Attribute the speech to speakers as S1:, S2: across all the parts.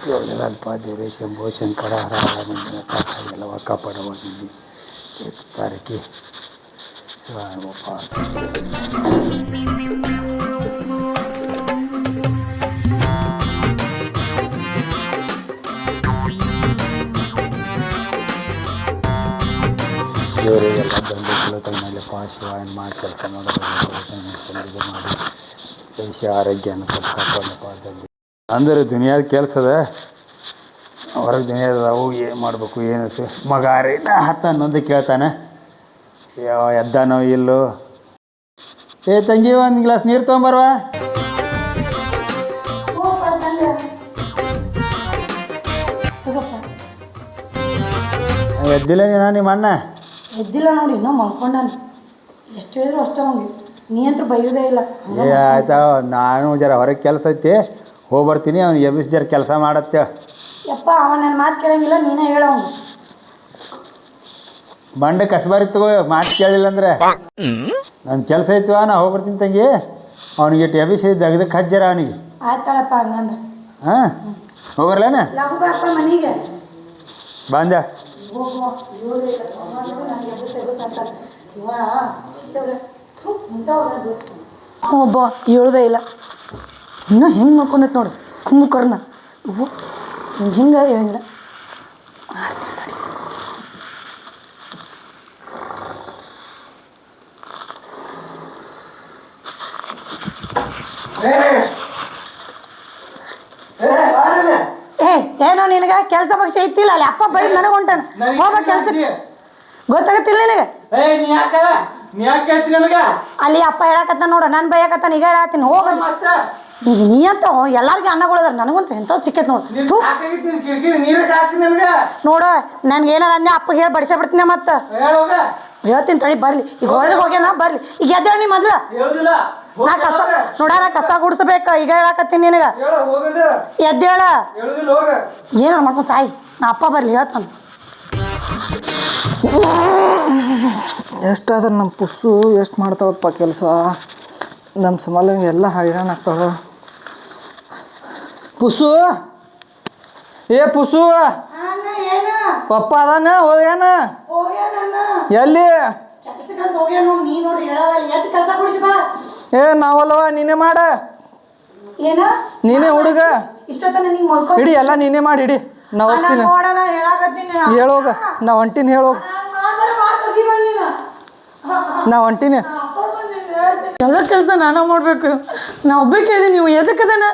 S1: ಯೋಗಿರಲ್ಪ ದೇವರೇ ಶಂಭೋ ಶಂಕರ ಹರ ಹರ ಮಂದಿರ ಕಾಪಾಡಲ್ಲವ ಕಾಪಾಡವಾಗಿ ತಾರಕಿ ಶಿವಾಯಪ್ಪ. ದೇವರೇ ಎಲ್ಲ ಬಂದು ತಮ್ಮಲ್ಲಪ್ಪ ಶಿವಾಯನ ಮಾಡಿ ಕೆಲಸ ಮಾಡೋದು ಮಾಡಿ ಭವಿಷ್ಯ ಆರೋಗ್ಯನ ಕೊಟ್ಟು ಕಾಪಾಡಪ್ಪ ತಂದೆ. ಅಂದ್ರೆ ದುನಿಯಾದ ಕೆಲಸದ ಹೊರಗೆ ದುನಿಯಾದವು ಏನು ಮಾಡಬೇಕು ಏನು ಮಗ ರೀ ಹತ್ತು ಹನ್ನೊಂದು ಕೇಳ್ತಾನೆ ಯಾವ ಎದ್ದಾನೋ ಇಲ್ಲೋ. ಏ ತಂಗಿ ಒಂದು ಗ್ಲಾಸ್ ನೀರು ತೊಗೊಂಬರ್ವ. ಎದ್ದಿಲ್ಲ ನೀನು ನಿಮ್ಮ ಅಣ್ಣ
S2: ಎದ್ದಿಲ್ಲ ನೋಡಿ ಇನ್ನೂ ಮಲ್ಕೊಂಡಾನ. ಎಷ್ಟು ಹೇಳಿದ್ರು ಅಷ್ಟೇ ಅವ್ನಿಗೆ, ನೀ ಅಂತೂ ಬೈಯೋದೇ ಇಲ್ಲ.
S1: ಏ ಆಯ್ತಾ, ನಾನು ಜರ ಹೊರಗೆ ಕೆಲಸ ಐತಿ ಹೋಗಿ ಬರ್ತೀನಿ. ಅವ್ನು ಎಬ್ಬಿಸಿ ಜರ ಕೆಲಸ ಮಾಡತ್ತೆ.
S2: ಯಪ್ಪ ಅವ ನನ್ನ ಮಾತು ಕೇಳಂಗಿಲ್ಲ, ನೀನೇ ಹೇಳೋನು.
S1: ಬಂಡೆ ಕಸ್ಬಾರಿ ತಗೋ, ಮಾತು ಕೇಳಿಲ್ಲ ಅಂದ್ರೆ ನನ್ನ ಕೆಲಸ ಐತಿವ, ನಾ ಹೋಗಿ ಬರ್ತೀನಿ ತಂಗಿ. ಅವ್ನಿಗೆ ಇಟ್ಟು ಎಬ್ಬಿಸಿ ದಗದಕ್ಕೆ ಹಜ್ಜರ ಅವನಿಗೆ.
S2: ಆಯ್ತಾಳಪ್ಪ ಹಂಗಂದ್ರೆ.
S1: ಹಾಂ ಹೋಗ್ಬರ್ಲೇನ
S2: ಲಘು ಬಾಪ್ಪ ಮನೆಗೆ
S1: ಬಂದ.
S2: ಒಬ್ಬ ಹೇಳೋದೇ ಇಲ್ಲ. ಇನ್ನೂ ಹೆಂಗೆ ಮಾಡ್ಕೊಂಡೈತೆ ನೋಡು ಕುಂಭಕರ್ಣ. ಹಿಂಗೆ ಹೇಳಿಲ್ಲ. ಏ ಏನೋ ನಿನಗೆ ಕೆಲಸ ಪಕ್ಷ ಐತಿಲ್ಲ ಅಲ್ಲಿ ಅಪ್ಪ ಬೈದು ನನಗೆ ಹೊಂಟಾನ. ಹೋಗ ಕೆಲ್ಸಕ್ಕೆ, ಗೊತ್ತಾಗತ್ತಿಲ್ಲ ನಿನಗೆ? ಅಲ್ಲಿ ಅಪ್ಪ ಹೇಳಕತ್ತ ನೋಡು, ನಾನು ಬೈಯಕತ್ತಾನ, ಈಗ ಹೇಳತ್ತೀನಿ ಹೋಗ. ಈಗ ನೀ ಅಂತ ಎಲ್ಲಾರ್ಗು ಅನ್ನಗಳದಾರ, ನನಗಂತ ಎಂಥದ್ದು ಸಿಕ್ಕೈತೆ ನೋಡು. ನೋಡು ನನ್ಗೆ ಏನಾರ ಅಂದೆ ಅಪ್ಪಗೆ ಹೇಳಿ ಬಡಿಸ ಬಿಡ್ತೀನಿ. ಮತ್ತೆ ಹೇಳ್ತೀನಿ ತಡಿ, ಬರ್ಲಿ ಈಗ ಹೊರಗೆ ಹೋಗ್ಯಾನ, ಬರ್ಲಿ ಈಗ ಎದ್ದೇಳ. ನೀ ಮೊದ್ಲು ನಾ ಕಸ ನೋಡಾರ ಕಸ ಗುಡಿಸ್ಬೇಕು, ಈಗ ಹೇಳಕತ್ತೀನಿ ನಿನಗೆ. ಎದ್ದೇಳ, ಏನಾರ ಮಾಡ್ಕೊಂಡು ಸಾಯಿ, ನಾ ಅಪ್ಪ ಬರ್ಲಿ ಹೇಳ್ತಾನ.
S3: ಎಷ್ಟಾದ್ರೆ ನಮ್ಮ ಪುಸ್ಸು ಎಷ್ಟು ಮಾಡ್ತಾಳಪ್ಪ ಕೆಲಸ. ನಮ್ಮ ಸಮಾಲ ಎಲ್ಲ ಹೈರಾಣ ಆಗ್ತಾಳ. ಪುಸ್ಸು, ಏ ಪುಸ್ಸು, ಪಪ್ಪ ಅದಾನ ಹೋಗ್ಯಾನ? ಎಲ್ಲಿ? ಏ ನಾವಲ್ಲವ, ನೀನೇ ಮಾಡ. ನೀನೇ ಹುಡುಗ ಹಿಡಿ, ಎಲ್ಲ ನೀನೇ ಮಾಡಿ ಹಿಡಿ. ನಾ ಹೋಗ್ತೀನಿ, ಹೇಳೋಗ ನಾ ಹೊಂಟೀನಿ, ಹೇಳೋಗ ನಾ ಹೊಂಟೀನಿ.
S2: ಎಲ್ಲ ಕೆಲಸ ನಾನು ಮಾಡ್ಬೇಕು, ನಾ ಒಬ್ಬಾಕಿದ್ದೀನಿ. ನೀವು ಎದಕ್ಕದನ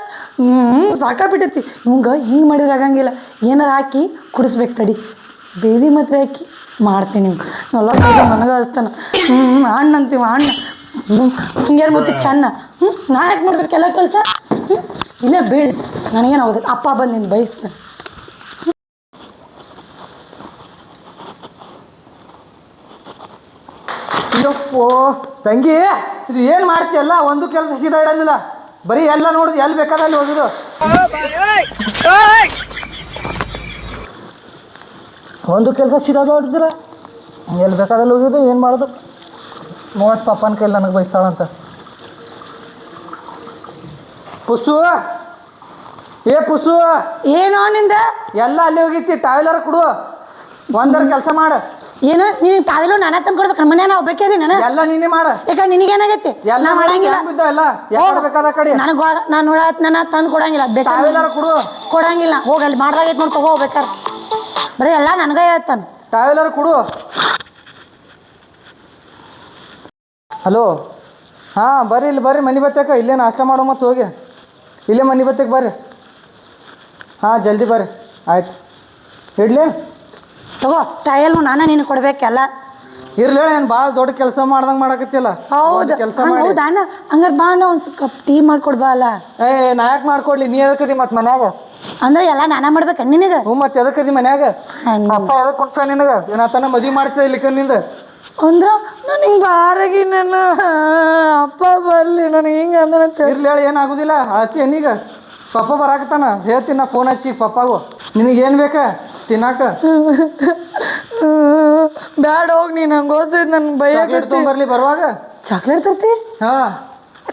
S2: ಸಾಕಾಗ್ಬಿಟ್ಟೈತಿ ಇವಂಗ. ಹಿಂಗೆ ಮಾಡಿದ್ರೆ ಆಗಂಗಿಲ್ಲ, ಏನಾರು ಹಾಕಿ ಕುಡಿಸ್ಬೇಕು ತಡಿ. ಬೇದಿ ಮಾತ್ರ ಹಾಕಿ ಮಾಡ್ತೀನಿ. ಎಲ್ಲ ಕೆಲಸ ನನಗೆ ಹಚ್ತಾನ. ಅಣ್ಣ ಅಂತೀವಿ, ಅಣ್ಣ ಹಿಂಗೇನು ಗೊತ್ತಿ ಚೆನ್ನ. ನಾ ಯಾಕೆ ಮಾಡ್ಬೇಕು ಎಲ್ಲ ಕೆಲಸ? ಇಲ್ಲೇ ಬೀಳ್, ನನಗೇನು ಹೋಗುತ್ತೆ. ಅಪ್ಪ ಬಂದು ನೀನು ಬಯಸ್ತಾನೆ.
S3: ಅಯ್ಯಪ್ಪೋ ತಂಗಿ, ಇದು ಏನು ಮಾಡ್ತೀಯಲ್ಲ? ಒಂದು ಕೆಲಸ ಸೀದಾ ಇಡೋದಿಲ್ಲ, ಬರೀ ಎಲ್ಲ ನೋಡಿದ್ ಎಲ್ಲಿ ಬೇಕಾದಲ್ಲಿ ಹೋಗಿದ್ದು. ಒಂದು ಕೆಲಸ ಸೀದಾ ನೋಡಿದ್ರ ಎಲ್ಲಿ ಬೇಕಾದಲ್ಲಿ ಹೋಗಿದ್ದು. ಏನು ಮಾಡೋದು? ನೋಡ್ ಪಪ್ಪನ ಕೈಲಿ ನನಗೆ ಬಯಸ್ತಾಳಂತ. ಪುಸ್ಸು, ಏ ಪುಸ್ಸು,
S2: ಏನೋ ನಿಂದ
S3: ಎಲ್ಲ ಅಲ್ಲಿ ಹೋಗಿತ್ತಿ. ಟಾಯ್ಲರ್ ಕೊಡು, ಒಂದರ ಕೆಲಸ ಮಾಡ.
S2: ಏನು ನೀನು ತಾವಿಲು ನಾನ ತಂದು ಕೊಡ್ಬೇಕು? ಮನೆ ನಾವು ಒಬ್ಬಾಕಿದ್ದೀನಿ ನಾನು.
S3: ಎಲ್ಲ ನೀನೇ ಮಾಡ.
S2: ಯಾಕೆ ನಿನಗೇನಾಗೈತಿ?
S3: ಎಲ್ಲ ಮಾಡಂಗಿಲ್ಲ, ಎಲ್ಲ ಯಾಕೆ ಬೇಕಾದ ಕಡೆ
S2: ನನಗೆ ನಾನು ನೋಡತ್ ನನ್ನ ತಂದು ಕೊಡಂಗಿಲ್ಲ.
S3: ಟಾಯ್ಲರ್ ಕೊಡು,
S2: ಕೊಡಂಗಿಲ್ಲ. ಹೋಗಿ ಅಲ್ಲಿ ಮಾಡ್ದಾಗೈತೆ ನೋಡಿ ತಗೋ ಹೋಗ್ಬೇಕಾರೆ. ಬರೀ ಎಲ್ಲ ನನಗೆ ಹೇಳ್ತಾನೆ.
S3: ಟಾಯ್ಲರ್ ಕೊಡು. ಹಲೋ, ಹಾಂ ಬರ್ರಿ, ಇಲ್ಲಿ ಬರ್ರಿ ಮನೆ ಬತ್ತಕ. ಇಲ್ಲೇ ನಾಷ್ಟ ಮಾಡೋ ಮತ್ತು ಹೋಗಿ ಇಲ್ಲೇ ಮನೆ ಬತ್ತಕ್ಕೆ ಬರ್ರಿ. ಹಾಂ ಜಲ್ದಿ ಬರ್ರಿ, ಆಯ್ತು ಇಡ್ಲಿ.
S2: ತಗೋ ಟ್ರಯಲ್ ನಾನು ನೀನು ಕೊಡ್ಬೇಕೆಲ್ಲ.
S3: ಇರ್ಲಿ, ಏನು ಭಾಳ ದೊಡ್ಡ ಕೆಲಸ ಮಾಡ್ದಂಗೆ ಮಾಡಕತ್ತಿಲ್ಲ.
S2: ಹೌದು
S3: ಕೆಲಸ ಮಾಡಿ.
S2: ಹೌದಾ ಅಣ್ಣ? ಹಂಗಾರೆ ಬಾ ಅಣ್ಣ, ಒಂದು ಕಪ್ ಟೀ ಮಾಡ್ಕೊಡ್ಬಾ ಅಲ್ಲ.
S3: ಏ ನಾ ಯಾಕೆ ಮಾಡ್ಕೊಡ್ಲಿ? ನೀ ಎದಕ್ಕದಿ ಮತ್ತು ಮನ್ಯಾಗ?
S2: ಅಂದ್ರೆ ಎಲ್ಲ ನಾನ ಮಾಡ್ಬೇಕ ನಿನಗೆ?
S3: ಹ್ಞೂ ಮತ್ತು ಎದಕ್ಕದಿ ಮನ್ಯಾಗ? ಅಪ್ಪ ಎದಕ್ಕೆ ಕುಂತ ನಿನಗೆ? ಏನಾತನ ಮದುವೆ ಮಾಡ್ತಿದ್ದ ಇಲ್ಲಿಕನಿಂದ
S2: ಅಂದ್ರೆ ನಾನು ಹಿಂಗೆ ಬಾರಾಗಿ ನಾನು ಅಪ್ಪ ಬರಲಿ ನನಗೆ ಹಿಂಗೆ ಅಂದ್ರೆ.
S3: ಇರ್ಲಿ ಹೇಳಿ, ಏನಾಗೋದಿಲ್ಲ. ಅಳತಿ ಏನೀಗ? ಪಪ್ಪ ಬರಾಕತ್ತಾನ, ಹೇಳ್ತೀನಿ ನಾ ಫೋನ್ ಹಚ್ಚಿ ಪಪ್ಪಾಗು. ನಿನಗೇನು ಬೇಕಾ ತಿನ್ನಾಕ?
S2: ಬ್ಯಾಡ ಹೋಗಿ, ನೀನು ಹಂಗೆ ಓದಿದ್ ನನ್ಗೆ ಭಯ.
S3: ಚಾಕ್ಲೇಟ್ ತೊಗೊಂಬರ್ಲಿ ಬರುವಾಗ?
S2: ಚಾಕ್ಲೇಟ್ ತರ್ತಿ?
S3: ಹಾಂ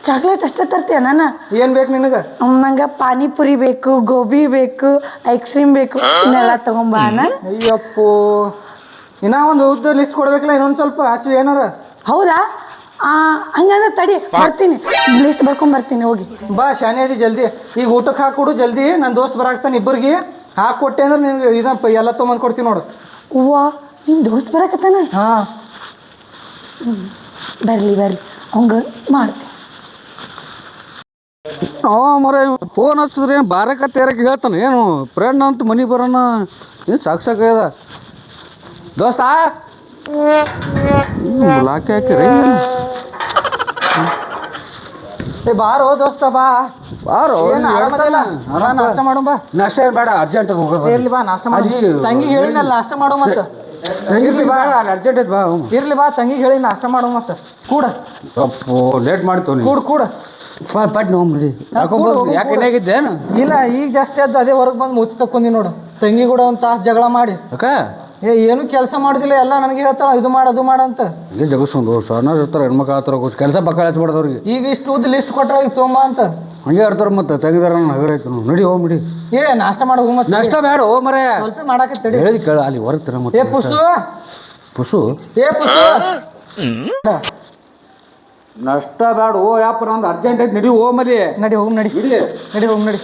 S2: ಚಾಕ್ಲೇಟ್ ಅಷ್ಟೇ ತರ್ತೀಯ ನಾನು
S3: ಏನು ಬೇಕು ನಿನಗೆ
S2: ನಂಗೆ ಪಾನಿಪುರಿ ಬೇಕು ಗೋಬಿ ಬೇಕು ಐಸ್ ಕ್ರೀಮ್ ಬೇಕು ಇನ್ನೆಲ್ಲ ತಗೊಂಬ
S3: ಅಯ್ಯಪ್ಪೋ ಇನ್ನೂ ಒಂದು ಉದ್ದ ಲಿಸ್ಟ್ ಕೊಡ್ಬೇಕಲ್ಲ ಇನ್ನೊಂದು ಸ್ವಲ್ಪ ಆಚೆ ಏನಾರ
S2: ಹೌದಾ ಹಂಗಂದ್ರೆ ತಡಿ ಬರ್ತೀನಿ ಲಿಸ್ಟ್ ಬರ್ಕೊಂಡ್ ಬರ್ತೀನಿ ಹೋಗಿ
S3: ಬಾ ಶಾನೆ ಅದಿ ಜಲ್ದಿ ಈಗ ಊಟಕ್ಕೆ ಹಾಕೊಡು ಜಲ್ದಿ ನನ್ನ ದೋಸ್ತ್ ಬರಾಕ್ತಾನೆ ಇಬ್ಬರಿಗೆ ಹಾಕೊಟ್ಟೆ ಅಂದ್ರೆ ನಿನಗೆ ಇದಪ್ಪ ಎಲ್ಲ ತೊಗೊಂಬಂದು ಕೊಡ್ತೀನಿ ನೋಡು
S2: ಹೂವ ನಿಮ್ಮ ದೋಸ್ತ್ ಬರಕತ್ತಾನ
S3: ಹಾಂ
S2: ಬರ್ಲಿ ಅವಂಗ ಮಾಡ್ತೀನಿ
S1: ಮರ ಫೋನ್ ಹಚ್ಚಿದ್ರೆ ಏನು ಬಾರಕ ತೇರಕ್ಕೆ ಹೇಳ್ತಾನೆ ಏನು ಫ್ರೆಂಡ್ ಅಂತ ಮನೆ ಬರೋಣ ಏನು ಸಾಕ್ಸಾಕದ ದೋಸ್ತ ಲಾಕಿ ಹಾಕಿರಿ
S3: ಏ ಬಾರೋ ದೋಸ್ತ ಬಾ
S1: ಬಾರೋ
S3: ಏನು ಆರಾಮದಿಲ್ಲ ನಾಷ್ಟ ಮಾಡು ಬಾ
S1: ನಾಷ್ಟ ಏನು ಬೇಡ ಅರ್ಜೆಂಟ್ ಹೋಗೋದು
S3: ಇರ್ಲಿ ಬಾ ನಾಷ್ಟ ಮಾಡಿ ತಂಗಿ ಹೇಳಿನಲ್ಲ ನಾಷ್ಟ ಮಾಡು ಮತ್ತೆ
S1: ಇರ್ಲಿ ಬಾ ಅರ್ಜೆಂಟ್ ಐತೆ ಬಾ
S3: ಇರ್ಲಿ ಬಾ ತಂಗಿಗೆ ಹೇಳಿ ನಾಷ್ಟ ಮಾಡು ಮತ್ತೆ ಕೂಡ
S1: ಅಪ್ಪೋ ಲೇಟ್ ಮಾಡ್ತೀವಿ ನೀವು
S3: ಕೂಡ
S1: ಪಟ್ ನೋಡ್ರಿ ಯಾಕೆ ಏನಾಗಿದ್ದೇನು
S3: ಇಲ್ಲ ಈಗ ಜಸ್ಟ್ ಎದ್ದು ಅದೇ ಹೊರಗೆ ಬಂದು ಮುಚ್ಚಿ ತಕ್ಕೊಂಡಿ ನೋಡು ತಂಗಿ ಕೂಡ ಒಂದು ತಾಸು ಜಗಳ ಮಾಡಿ
S1: ಅಕ್ಕ
S3: ಏನು ಕೆಲಸ ಮಾಡೋದಿಲ್ಲ ಎಲ್ಲ ನನಗೆ ಹೇಳ್ತಾಳ ಇದು ಮಾಡು ಅದು ಮಾಡು ಅಂತ
S1: ಈಗ ಜಗಸ್ಕೊಂಡು ಸಣ್ಣ ಇರ್ತಾರೆ ಹೆಣ್ಮಕ್ಳು ಆತರ ಕೆಲಸ ಪಕ್ಕ ಹಚ್ಬಿಡ್ದವ್ರಿಗೆ
S3: ಈಗ ಇಷ್ಟು ಉದ್ದು ಲಿಸ್ಟ್ ಕೊಟ್ರ ಈಗ ತೊಂಬ ಅಂತ
S1: ಹಂಗೆ ಇರ್ತಾರೆ ಮತ್ತೆ ತೆಗೆದಾರ ಹಗರೈತೆ ನಡಿ ಹೋಗ್ಬಿಡಿ
S3: ಏ ನಾಷ್ಟ ಮಾಡೋದು ಮತ್ತೆ
S1: ನಾಷ್ಟ ಬೇಡ ಹೋ ಮರೆ
S3: ಸ್ವಲ್ಪ ಮಾಡಾಕತ್ತಡಿ
S1: ಹೇಳಿ ಕೇಳ ಅಲ್ಲಿ ಹೊರಗ್ತಾರ
S3: ಏ
S1: ಮತ್ತೆ
S3: ಪುಸು
S1: ಪುಸು
S3: ಏ ಪುಸು
S1: ನಷ್ಟ ಬೇಡ ಓ ಯಾಪ ನಂದು ಅರ್ಜೆಂಟ್ ಐತೆ ನಡಿ ಓ ಮರಿ
S3: ನಡಿ ಹೋಗಿ ನಡಿ ನಡಿ ಹೋಗಿ ನಡಿ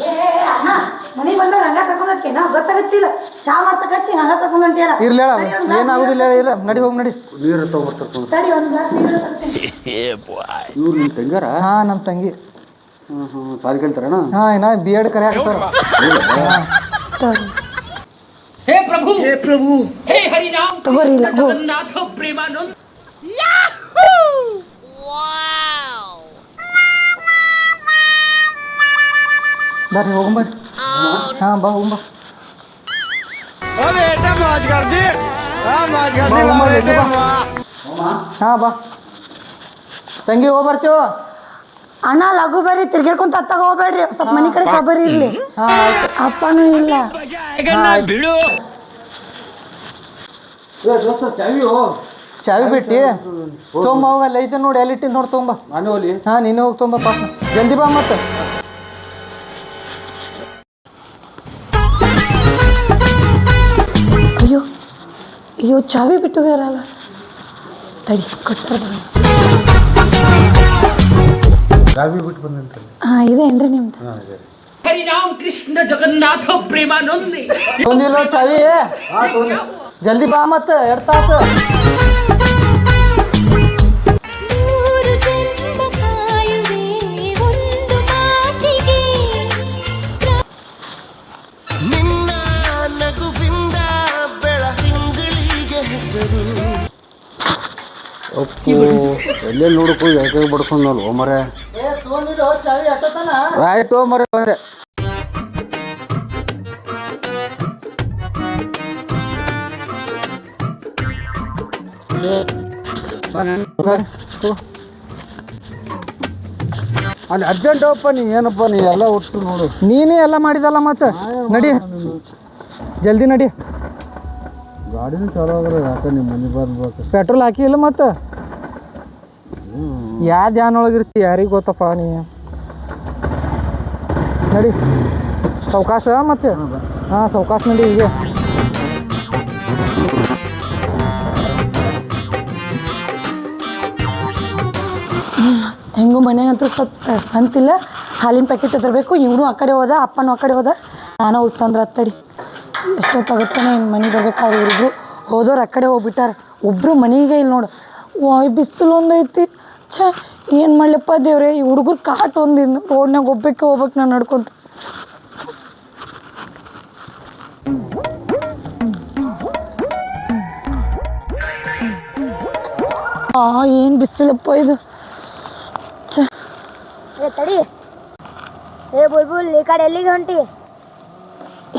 S2: ಮನೆ ಬಂದವ್ರು ಹಂಗ ಕರ್ಕೊಂಡೋಕೆ ನಾವು ಗೊತ್ತಾಗತ್ತಿಲ್ಲ ಚಾ ಮಾಡ್ಸಕ್ ಹಚ್ಚಿ ಹಂಗ ಕರ್ಕೊಂಡಂಟಿಯಲ್ಲ
S3: ಇರ್ಲಿ ಹೇಳ ಏನಾಗುದಿಲ್ಲ ಇಲ್ಲ ನಡಿ ಹೋಗಿ ನಡಿ
S1: ನೀರು ತಗೋಬರ್ತಾರೆ
S2: ತಡಿ ಒಂದು ಗ್ಲಾಸ್ ನೀರು ತರ್ತೀನಿ
S1: ಇವ್ರು ನಿಮ್ಮ ತಂಗಾರ
S3: ಹಾಂ ನಮ್ಮ ತಂಗಿ
S1: ಸಾರಿ ಕೇಳ್ತಾರಣ
S3: ಹಾಂ ಇನ್ನ ಬಿ ಎಡ್ ಕರೆ ಹಾಕ್ತಾರ
S4: हे प्रभु हे हरि राम
S2: तगोरी लगो
S4: जगन्नाथ प्रेमानंद
S3: ಬರ್ರಿ ಹೋಗಂ ಬರ್ರಿ ಹಾಂ ಬಾ ಹೋಗಂ ಬಾ ಹಾಂ ಬಾ ತಂಗಿ ಹೋಗಿ ಬರ್ತೀವ
S2: ಅಣ್ಣ ಲಘು ಬರ್ರಿ ತಿರ್ಗಿರ್ಕೊಂತ ಅತ್ತಾಗ ಹೋಗ್ಬೇಡ್ರಿ ಸ್ವಲ್ಪ ಮನೆ ಕಡೆ ಕಬರಿ ಇರ್ಲಿ
S3: ಹಾಂ ಆಯ್ತು
S2: ಅಪ್ಪನೂ ಇಲ್ಲ
S4: ಬಿಡು
S3: ಚಾವಿ ಬಿಟ್ಟು ತೊಂಬ ಹೋಗ ಅಲ್ಲಿ ಐತೆ ನೋಡಿ ಎಲ್ಲಿಟ್ಟಿ ನೋಡಿ ತೊಂಬ
S1: ನಾನು ಹೋಲಿ
S3: ಹಾಂ ನೀನು ಹೋಗಿ ತೊಂಬ ಪಾಪ ಜಲ್ದಿ ಬಾ ಮತ್ತೆ
S2: ಅಯ್ಯೋ ಅಯ್ಯೋ ಚಾವಿ ಬಿಟ್ಟು ಹೋಗ್ಯಾರಲ್ಲ ತಡಿ ಕೊಟ್ಟಾರ
S1: ಚಾವಿ ಬಿಟ್ಟು ಬಂದಂತ
S2: ಇದೇನ್ರಿ ನಿಮ್ದು
S4: हरि राम कृष्ण जगन्नाथ प्रेमानंद
S3: ತೊಂದಿಲ್ಲ ಚಾವಿ ಜಲ್ದಿ ಬಾ ಮತ್ತೆ 2 ತಾಸು
S5: ಮೂರು ಜನ್ಮ ಕಾಯುವೆ ಒಂದು ಮಾತಿಗೆ
S6: ನಿನ್ನ ನಗುವಿಂದ ಬೆಳದಿಂಗಳಿಗೆ ಹೆಸರು
S1: ಅಪ್ಪು ಎಲ್ಲೆಲ್ಲಿ ನೋಡಕ್ಕೂ ಯಾಕೆ ಬಡ್ಕೊಂಡಲ್ಲ ಓ ಮರೆ
S3: ಚಾವಿ ಎಷ್ಟತನ
S1: ಆಯ್ತು ಮರೆ ಬಂದೆ ಅಲ್ಲಿ ಅರ್ಜೆಂಟ್ ಅಪ್ಪ ನೀ ಏನಪ್ಪ ನೀ ಎಲ್ಲ ಒಟ್ಟು ನೋಡು
S3: ನೀನೇ ಎಲ್ಲ ಮಾಡಿದಲ್ಲ ಮತ್ತೆ ನಡಿ ಜಲ್ದಿ ನಡಿ
S1: ಗಾಡಿನೂ ಚಲೋ ಆದ್ರೆ ಯಾಕೆ ನಿಮ್ಮ ಮನೆ ಬರ್ಬೇಕು
S3: ಪೆಟ್ರೋಲ್ ಹಾಕಿ ಇಲ್ಲ ಮತ್ತೆ ಯಾವ ಧ್ಯಾನೊಳಗಿರ್ತಿ ಯಾರಿಗೆ ಗೊತ್ತಪ್ಪ ನೀ ನಡಿ ಸೌಕಾಸ ಮತ್ತೆ ಹಾಂ ಸೌಕಾಸ ನಡಿ ಈಗ
S2: ಹೆಂಗೂ ಮನೆಗಂತೂ ಸ್ವಲ್ಪ ಅಂತಿಲ್ಲ ಹಾಲಿನ ಪ್ಯಾಕೆಟ್ ತರಬೇಕು ಇವನು ಆ ಕಡೆ ಹೋದ ಅಪ್ಪನೂ ಆ ಕಡೆ ಹೋದ ನಾನು ಹೋಗಿ ತಂದ್ರೆ ಹತ್ತಡಿ ಎಷ್ಟೊತ್ತಾಗುತ್ತಾನೆ ಇನ್ನು ಮನೆಗೆ ಬರ್ಬೇಕಾದ್ರೆ ಇವ್ರಿಬ್ರು ಹೋದವ್ರು ಆ ಕಡೆ ಹೋಗ್ಬಿಟ್ಟಾರ ಒಬ್ಬರು ಮನೆಗೆ ಇಲ್ಲಿ ನೋಡು ವಾಯ್ ಬಿಸಿಲು ಒಂದೈತಿ ಛೇ ಏನು ಮಾಡ್ಲಪ್ಪ ದೇವ್ರೆ ಈ ಹುಡುಗರು ಕಾಟ್ ಒಂದಿನ್ನು ರೋಡ್ನಾಗ ಹೋಗ್ಬೇಕು ನಾನು ನಡ್ಕೊಂತ ಏನು ಬಿಸಿಲಪ್ಪ ಇದು
S5: ಏ ತಡಿ ಏ ಬುಲ್ಬುಲ್ ಈ ಕಡೆ ಎಲ್ಲಿಗೆ ಹೊಂಟಿ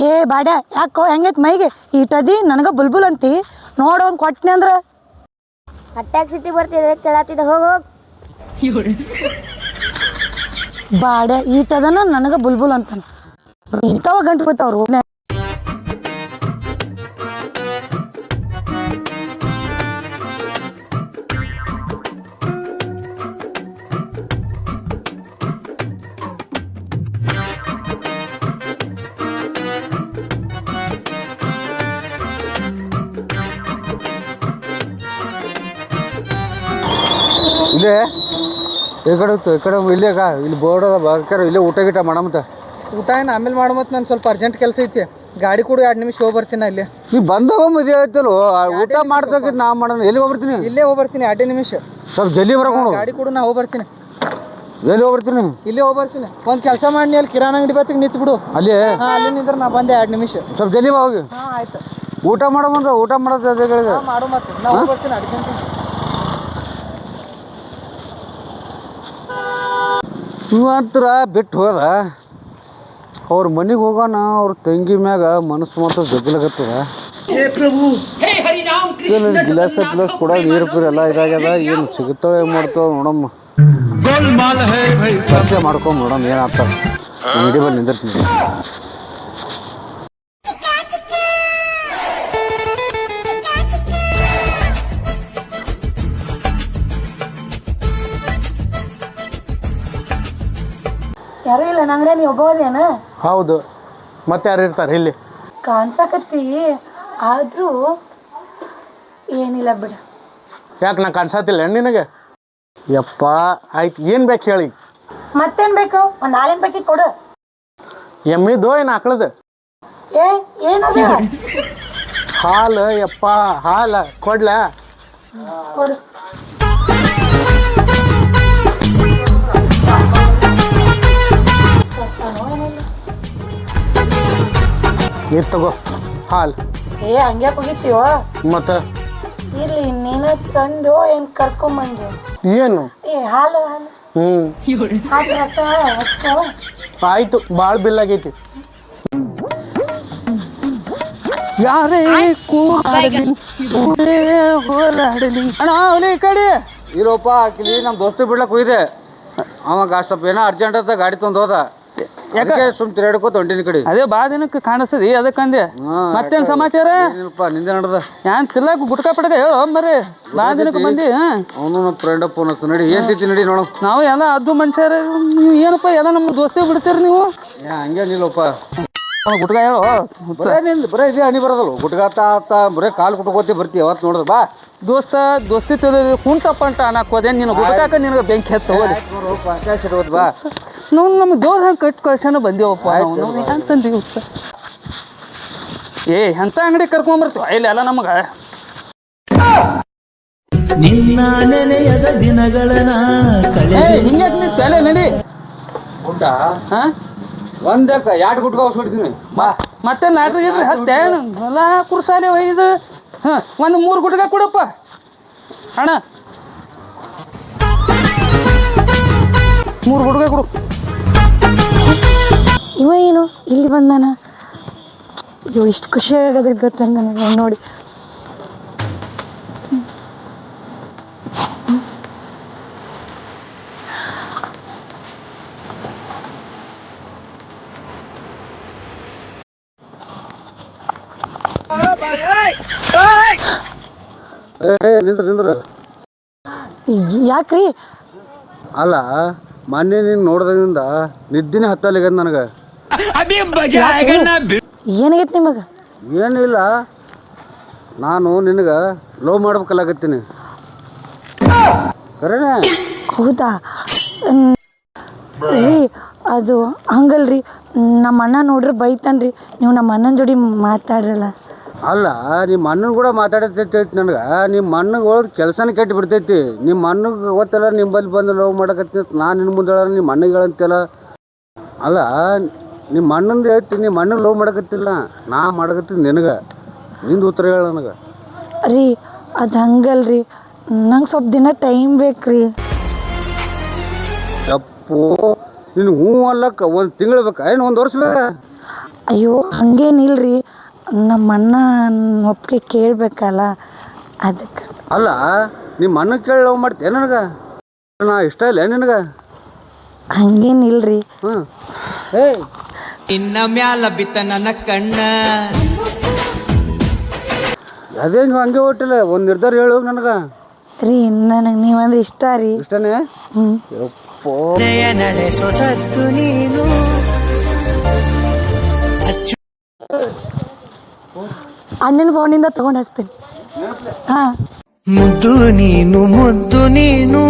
S2: ಏ ಬಾಡ್ಯ ಯಾಕೋ ಹೆಂಗೈತೆ ಮೈಗೆ ಈಟದಿ ನನಗೆ ಬುಲ್ಬುಲ್ ಅಂತಿ ನೋಡು ಅವ್ನು ಕೊಟ್ಟನೆ ಅಂದ್ರೆ
S5: ಅಟ್ಯಾಕ್ ಸಿಟಿ ಬರ್ತಿದೆ ಕೇಳತ್ತಿದ್ದ ಹೋಗಿ ಹೋಗಿ
S2: ಬಾಡ್ಯ ಈಟದನ ನನಗೆ ಬುಲ್ಬುಲ್ ಅಂತಾನ ಇಂಥವ ಗಂಟು ಬರ್ತಾವ್ರು
S1: ಇಲ್ಲೇ ಈ ಕಡೆ ಹೋಗ್ತು ಈ ಕಡೆ ಇಲ್ಲೇ ಇಲ್ಲಿ ಬೋರ್ಡ್ ಅದ ಬೇಕಾರೆ ಇಲ್ಲೇ ಊಟ ಗೀಟ ಮಾಡಮತ್ತ.
S3: ಊಟ ಏನು ಆಮೇಲೆ ಮಾಡು ಮತ್ತು ನಾನು ಸ್ವಲ್ಪ ಅರ್ಜೆಂಟ್ ಕೆಲಸ ಐತಿ. ಗಾಡಿ ಕೂಡ 2 ನಿಮಿಷ ಹೋಗಿ ಬರ್ತೀನಿ ಇಲ್ಲಿ.
S1: ನೀವು ಬಂದಾಗ ಮದುವೆ ಆಯ್ತಲ್ಲ ಊಟ ಮಾಡ್ದಾಗ ನಾ ಮಾಡೋಣ. ಎಲ್ಲಿ ಹೋಗ್ಬರ್ತೀನಿ?
S3: ಇಲ್ಲೇ ಹೋಗಿ ಬರ್ತೀನಿ 2 ನಿಮಿಷ.
S1: ಸ್ವಲ್ಪ ಜಲ್ದಿ ಬರ್ಕೊಂಡು.
S3: ಗಾಡಿ ಕೂಡ ನಾ ಹೋಗಿ ಬರ್ತೀನಿ.
S1: ಎಲ್ಲಿ ಹೋಗ್ಬರ್ತೀನಿ?
S3: ಇಲ್ಲೇ ಹೋಗಿ ಬರ್ತೀನಿ. ಒಂದು ಕೆಲಸ ಮಾಡಿ ಅಲ್ಲಿ ಕಿರಾಣ ಅಂಗಡಿ ಬತ್ತಿಗೆ ನಿಂತು ಬಿಡು.
S1: ಅಲ್ಲಿ
S3: ಹಾಂ ಅಲ್ಲಿ ನಿಂದ್ರೆ ನಾ ಬಂದೆ 2 ನಿಮಿಷ.
S1: ಸ್ವಲ್ಪ ಜಲ್ದಿ ಬಾ ಹೋಗಿ.
S3: ಹಾಂ ಆಯ್ತು.
S1: ಊಟ ಮಾಡೋ ಬಂದ ಊಟ ಮಾಡೋದು ಅದೇ ಹೇಳಿದೆ.
S3: ಮಾಡು ಮತ್ತೆ ನಾ ಹೋಗಿ ಬರ್ತೀನಿ ಅರ್ಜೆಂಟ್.
S1: ಇವಂತರ ಬಿಟ್ಟು ಹೋದ ಅವ್ರ ಮನೆಗೆ ಹೋಗೋಣ. ಅವ್ರ ತಂಗಿ ಮ್ಯಾಗ ಮನಸ್ಸು ಮಾತ್ರ ಜಗ್ಗಲಾಗತ್ತದ.
S4: हे हरि नाम कृष्ण
S1: ಗಿಲಾಸ ಗಿಲಾಸ್ ಕೂಡ ನೀರು ಪೀರು ಎಲ್ಲ ಇದಾಗ್ಯದ. ಏನು ಸಿಗುತ್ತಾಳೆ ಮಾಡ್ತಾವ ನೋಡಮ್ಮ. ಪರಿಚಯ ಮಾಡ್ಕೊಂಡ್ ನೋಡಮ್ಮ ಏನಾಗ್ತಾವ. ಅಂಗಡಿ ಬಲ್ಲಿ ನಿಂದಿರ್ತೀನಿ.
S2: ಯಾರು ಇಲ್ಲ ನಂಗಡೆ ನೀ ಒಬ್ಬವಲ್ಲೇನ?
S7: ಹೌದು, ಮತ್ತೆ ಯಾರು ಇರ್ತಾರೆ ಇಲ್ಲಿ?
S2: ಕಾಣ್ಸಕತ್ತಿ ಆದ್ರೂ ಏನಿಲ್ಲ ಬಿಡ.
S7: ಯಾಕೆ ನಾ ಕಾಣಿಸತ್ತಿಲ್ಲ ನಿನಗೆ? ಯಪ್ಪ ಆಯ್ತು, ಏನು ಬೇಕು ಹೇಳಿ.
S2: ಮತ್ತೇನ್ ಬೇಕು? ಒಂದ್ ಹಾಲಿನ ಪ್ಯಾಕೆಟ್ ಕೊಡು.
S7: ಎಮ್ಮಿದು ಏನು ಆಕಳದ?
S2: ಏನದು?
S7: ಹಾಲು ಯಪ್ಪ, ಹಾಲು ಕೊಡ್ಲ?
S2: ಕೊಡು.
S7: ನೀರು ತಗೋ ಹಾಲು.
S2: ಹಂಗ್ಯಾಕ್ ಹೋಗಿತ್ತೀವೋ?
S7: ಮತ್ತೆ
S2: ಇರ್ಲಿ, ನೀನ ತಂದು ಏನ್ ಕರ್ಕೊಂಬಂದು?
S7: ಏನು?
S2: ಹಾಲು
S7: ಆಯ್ತು, ಭಾಳ ಬಿಲ್ ಆಗೈತಿ.
S1: ಯಾರೇ ಹೋರಾಡಲಿ ಅಣ್ಣ ಅವಲಿ ಈ ಕಡೆ ಇರೋಪ್ಪ. ಇಲ್ಲಿ ನಮ್ಮ ದೋಸ್ತ ಬಿಡ್ಲಕ್ಕೆ ಹೋಗಿದೆ. ಅವಾಗ ಸ್ವಲ್ಪ ಏನೋ ಅರ್ಜೆಂಟ್ ಅಂತ ಗಾಡಿ ತಂದು ಹೋದ. ಯಾಕೆ ಸುಮ್ ತಿರುಗಾಡ್ಕೋತ ಹೊಂಟಿನ ಕಡೆ.
S8: ಅದೇ ಬಾ ದಿನಕ್ಕೆ ಕಾಣಿಸ್ತದಿ ಅದಕ್ಕಂದೆ. ಮತ್ತೇನ್ ಸಮಾಚಾರ?
S1: ಏನಪ್ಪ ನಿಂದೆ ನಡ್ದ?
S8: ಯಾನ್ ತಿರ್ಲಾಕ ಗುಟ್ಕಾ ಪಟಕ ಹೇಳು ಮರಿ. ಬಾ ದಿನಕ್ಕೆ ಬಂದಿ.
S1: ಅವನು ನಮ್ಮ ಫ್ರೆಂಡ್ ಫೋನ್ ಹಚ್ಚ ನಡಿ. ಏನ್ ತಿಂತಿ ನಡಿ ನೋಡು.
S8: ನಾವು ಎಲ್ಲ ಅದ್ದು ಮನುಷ್ಯರ. ನೀವು ಏನಪ್ಪ ಎಲ್ಲ ನಮ್ಮ ದೋಸ್ತಿ ಬಿಡ್ತೀರಿ ನೀವು?
S1: ಹಂಗೇನಿಲ್ಲಪ್ಪ.
S8: ಗುಟ್ಕ ಹೇಳು.
S1: ಬರೇ ಇದೇ ಹಣಿ ಬರೋದಲ್ಲ. ಗುಟ್ಗಾತ ಆತ ಬರೇ ಕಾಲು ಕುಟ್ಕೋತಿ ಬರ್ತೀವಿ ಅವತ್ತು ನೋಡಿದ್ರ. ಬಾ
S8: ದೋಸ್ತಿ ತಿಳಿದ್ರಿ ಕುಂಟಪ್ಪ ಅಂತ ಅನ್ನಕ್ ಹೋದೆ. ನೀನು ಗುಟ್ಕಾಕ ನಿನಗೆ ಬೆಂಕಿ ಹತ್ತ ಹೋಗಿ
S1: ಬಾ.
S8: ನಾವು ನಮ್ಮ ದೇವ್ರ ಹಂಗೆ ಕಟ್ ಕಳ್ಸನ ಬಂದೇವಪ್ಪ. ನಾವು ಅಂತಂದೀವಿ. ಎಂತ ಅಂಗಡಿ ಕರ್ಕೊಂಬರ್ತೀವ ಇಲ್ಲಿ ಎಲ್ಲ ನಮಗ.
S9: ನಿನ್ನ ನೆನೆಯದ ದಿನಗಳನ್ನ
S8: ಹಿಂಗೆ ತಲೆ ನಡಿ.
S1: ಊಟ ಒಂದಕ್ಕ 2 ಗುಟ್ಕ ಹೊಸ್ಬಿಡ್ತೀನಿ. ಬಾ
S8: ಮತ್ತೆ ನಾಟ್ರಿ ಗಿಟ್ರಿ ಹತ್ತೆ ಎಲ್ಲ ಕುರ್ಸಾಲೆ ಒಯ್ದು. ಒಂದು 3 ಗುಟ್ಕ ಕೊಡಪ್ಪ ಅಣ್ಣ. 3 ಗುಟ್ಕ ಕೊಡು.
S2: ಇವ ಏನು ಇಲ್ಲಿ ಬಂದಾನ? ಅಯ್ಯೋ, ಇಷ್ಟು ಖುಷಿ ಆಗೋದಕ್ಕೆ ಗೊತ್ತ ನನಗೆ ನೋಡಿ. ಯಾಕ್ರಿ?
S1: ಅಲ್ಲ ಮೊನ್ನೆ ನೀನು ನೋಡ್ದಾಗಿಂದ ನಿದ್ದಿನೇ ಹತ್ತಲಿಗದ ನನಗೆ.
S2: ಏನಾಗೈತಿ ನಿಮಗ?
S1: ಏನಿಲ್ಲ, ನಾನು ನಿನಗೆ ಲವ್ ಮಾಡ್ಬೇಕಲ್ಲಾಗತ್ತೀನಿ. ಕರೆನಾ?
S2: ಹೌದಾ ರೀ? ಅದು ಹಂಗಲ್ರಿ, ನಮ್ಮ ಅಣ್ಣ ನೋಡ್ರಿ ಬೈತಾನ್ರಿ. ನೀವು ನಮ್ಮ ಅಣ್ಣನ ಜೋಡಿ ಮಾತಾಡ್ರಲ್ಲ.
S1: ಅಲ್ಲ, ನಿಮ್ಮ ಅಣ್ಣನ ಕೂಡ ಮಾತಾಡತೈತಿ ನನಗೆ. ನಿಮ್ಮ ಅಣ್ಣಗೆ ಹೋದ್ರೆ ಕೆಲಸನೇ ಕೆಟ್ಟು ಬಿಡ್ತೈತಿ. ನಿಮ್ಮ ಅಣ್ಣಗೆ ಗೊತ್ತಲ್ಲ ನಿಂಬಲ್ಲಿ ಬಂದು ಲವ್ ಮಾಡಕತ್ತಿ. ನಾನು ನಿನ್ನ ಮುಂದೆ ಹೇಳ ನಿಮ್ಮ ಅಣ್ಣಗೆ ಹೇಳಂತಿಲ್ಲ. ಅಲ್ಲ, ನಿಮ್ಮ ಅಣ್ಣಂದು ಐತಿ. ನಿಮ್ಮ ಅಣ್ಣಗೆ ಲವ್ ಮಾಡಕತ್ತಿಲ್ಲ, ನಾ ಮಾಡಕತ್ತೀನಿ ನಿನಗೆ. ನಿಂದು ಉತ್ತರ ಹೇಳ ನನಗೆ.
S2: ರೀ ಅದು ಹಂಗಲ್ರಿ, ನಂಗೆ ಸ್ವಲ್ಪ ದಿನ ಟೈಮ್ ಬೇಕ್ರಿ.
S1: ತಪ್ಪು. ನಿನ್ನ ಹ್ಞೂ ಅಲ್ಲಕ್ಕ 1 ತಿಂಗಳು ಬೇಕಾ ಏನು 1 ವರ್ಷ ಬೇಕಾ?
S2: ಅಯ್ಯೋ ಹಂಗೇನಿಲ್ರಿ, ನಮ್ಮ ಅಣ್ಣ ಒಪ್ಪಿಗೆ ಕೇಳಬೇಕಲ್ಲ ಅದಕ್ಕೆ.
S1: ಅಲ್ಲ, ನಿಮ್ಮ ಅಣ್ಣ ಕೇಳಿ ಲವ್ ಮಾಡ್ತೀಯ ನನಗೆ? ನಾ ಇಷ್ಟ ಇಲ್ಲ ನಿನಗೆ?
S2: ಹಂಗೇನಿಲ್ರಿ.
S9: ಇನ್ನ ಮ್ಯಾಲ ಬಿತ್ತ ನನ್ನ ಕಣ್ಣ.
S1: ಅದೇ ನೀವು ಹಂಗೆ ಒಟ್ಟಿಲ್ಲ, ಒಂದು ನಿರ್ಧಾರ ಹೇಳು ನನಗೆ.
S2: ರೀ ನನಗೆ ನೀವಂದ್ರೆ ಇಷ್ಟ ರೀ.
S1: ಇಷ್ಟನೇ?
S9: ನಡೆಸೋ ಸತ್ತು ನೀನು.
S2: ಅಣ್ಣನ ಫೋನಿಂದ ತಗೊಂಡು ಹಚ್ತೀನಿ. ಹಾಂ
S9: ಮುದ್ದು ನೀನು